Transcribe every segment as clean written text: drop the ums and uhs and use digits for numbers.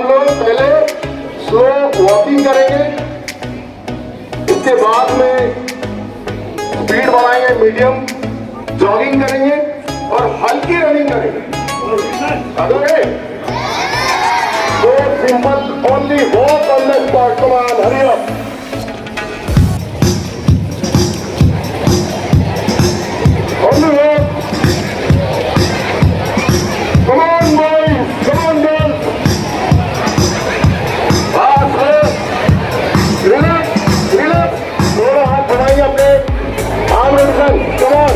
हम लोग पहले स्लो वॉकिंग करेंगे, इसके बाद में स्पीड बढ़ाएंगे, मीडियम जॉगिंग करेंगे और हल्की रनिंग करेंगे। So simple, only walk on the spot. Come on, hurry up. Only walk. Come on, boys. Come on, girls. Fast, fast. Relax, relax. दोनों हाथ बढ़ाइए अपने arm rotation. Come on.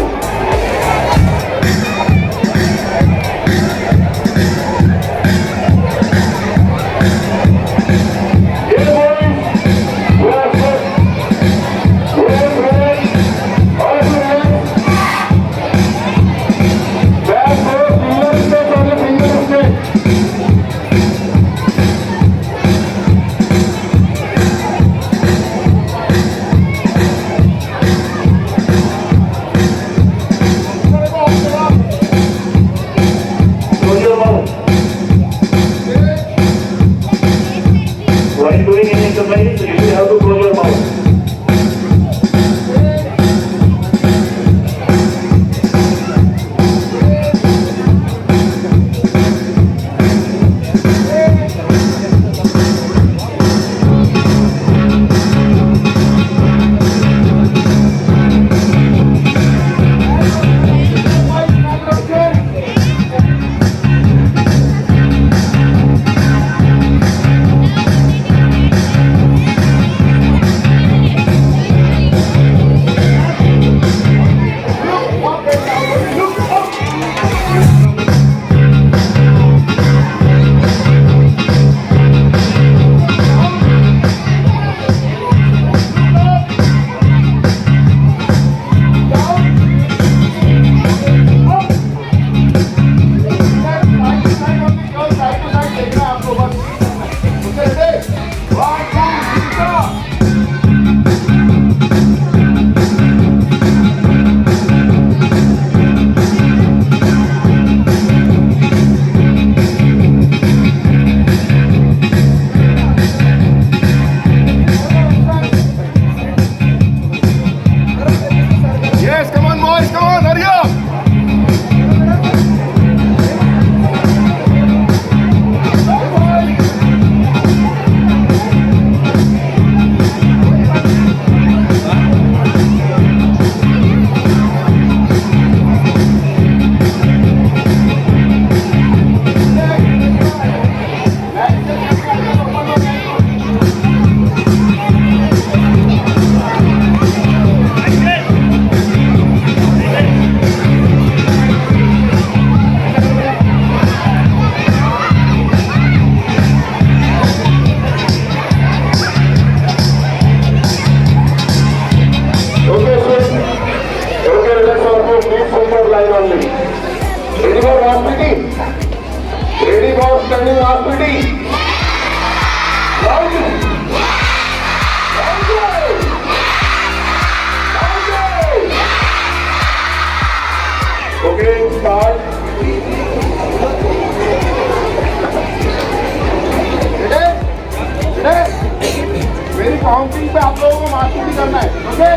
Counting पे आप लोगों को मार्किंग भी करना है. ओके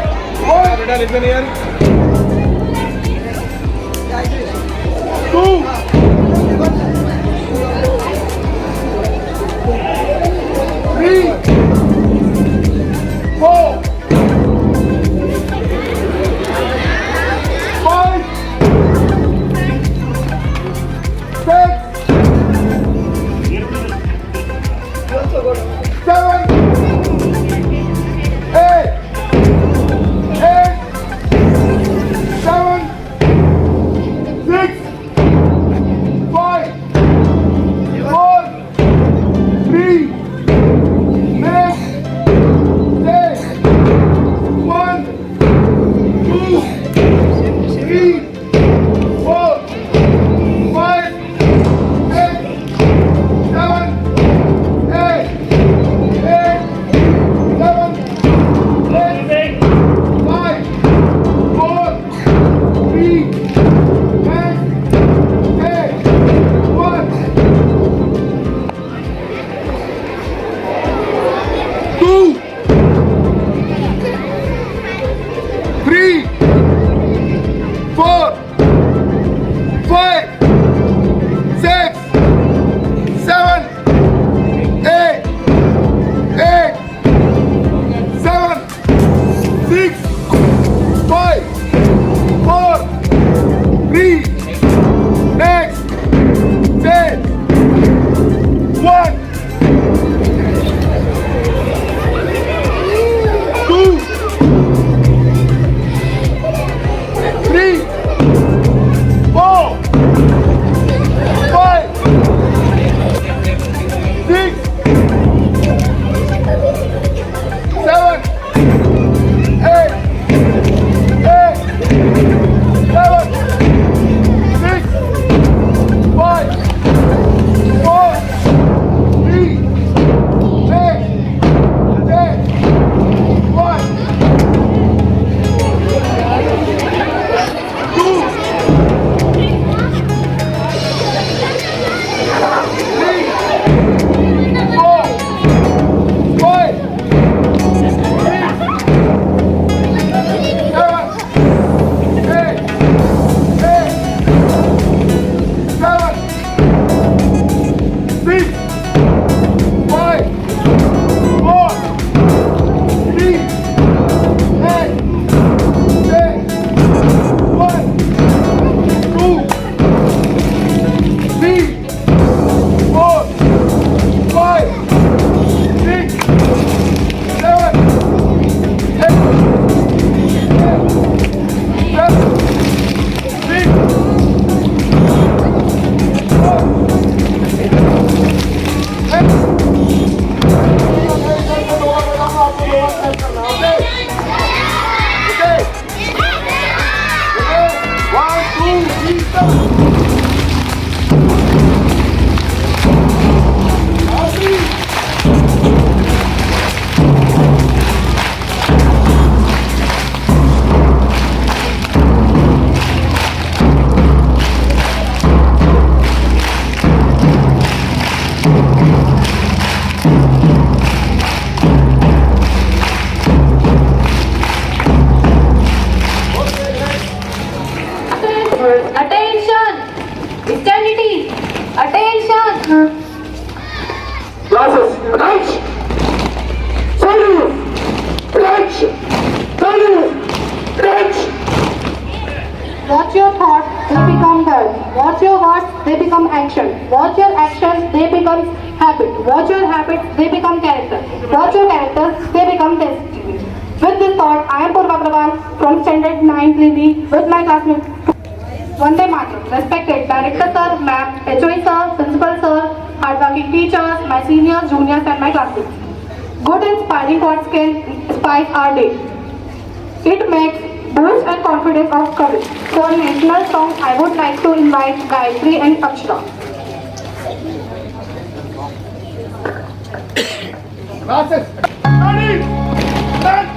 बेटा listen here. 2 3 4 5 6 7 8 9 Attention! Classes, attention! Silence! Attention! Silence! Attention! Watch your thoughts, they become words. Watch your words, they become action. Watch your actions, they become habit. Watch your habits, they become character. Watch your characters, they become destiny. With this thought, I am Purva Agrawal from Standard 9 Lily with my classmates. Vande Mataram. Respected Director Sir, Ma'am, HOE Sir, Principal Sir, hardworking teachers, my seniors, juniors and my classmates. Good inspiring thoughts can spice our day. It makes boost and confidence of courage. For national song, I would like to invite Gayatri and Akshara. Classes, ready? Set!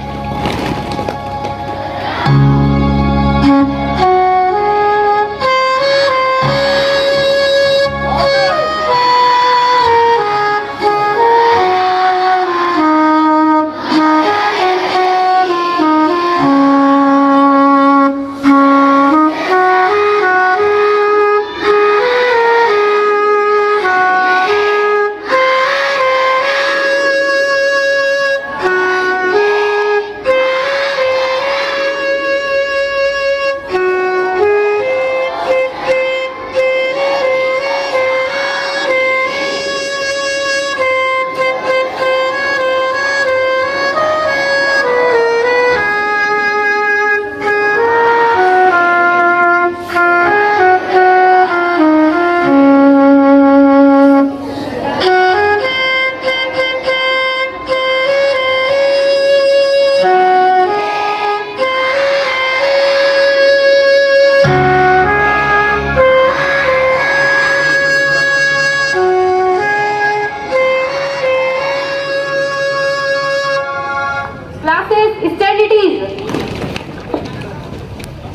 Classes, stand it is.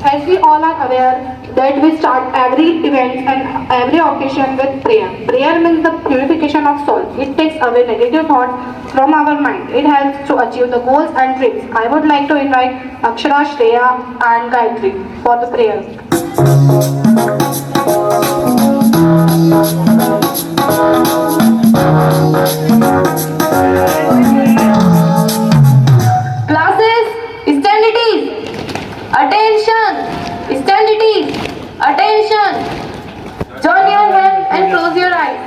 As we all are aware that we start every event and every occasion with prayer. Prayer means the purification of soul. It takes away negative thoughts from our mind. It helps to achieve the goals and dreams. I would like to invite Akshara, Shreya and Gayatri for the prayer. Classes, stand it is. Attention! Stand it is. Attention! Join your hand and close your eyes.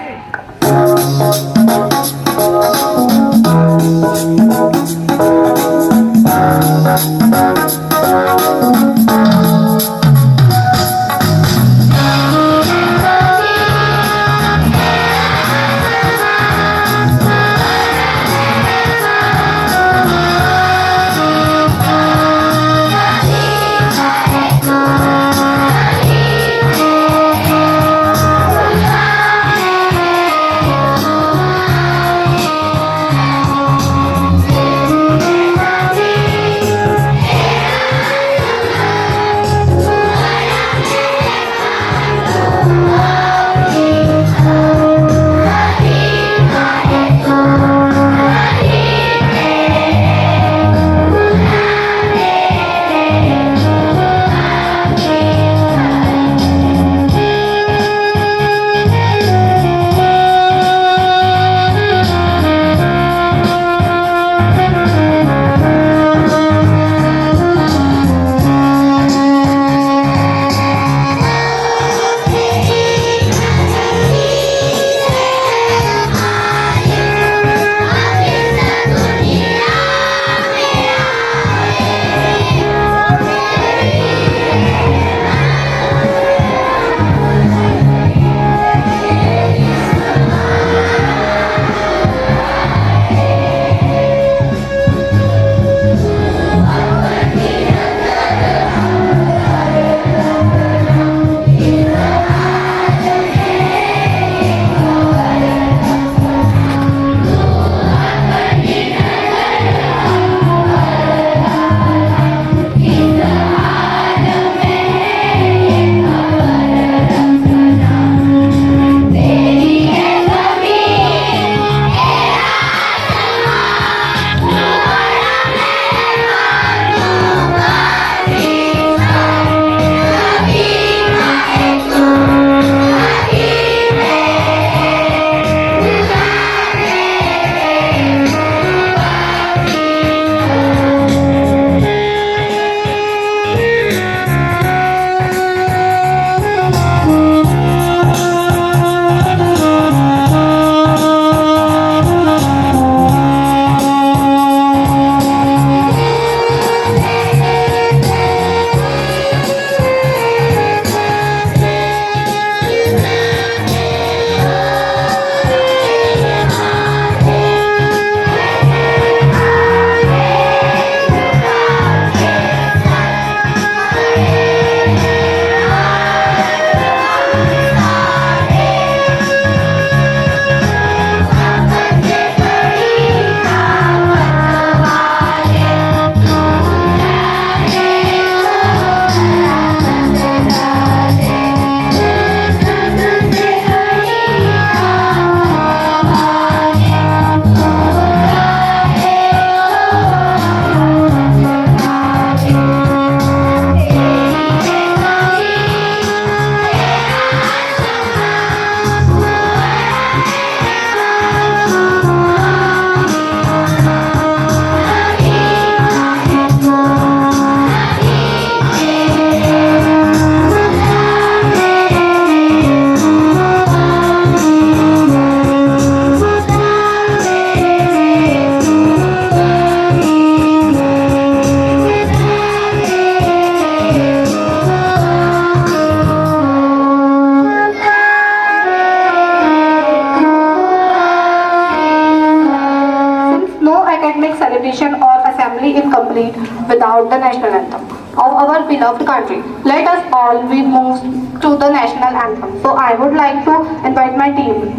nation or assembly is complete without the national anthem of our beloved country. Let us all we move to the national anthem. So I would like to invite my team.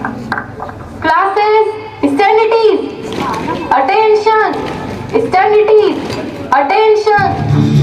Classes, stand at ease. Attention. Stand at ease. Attention.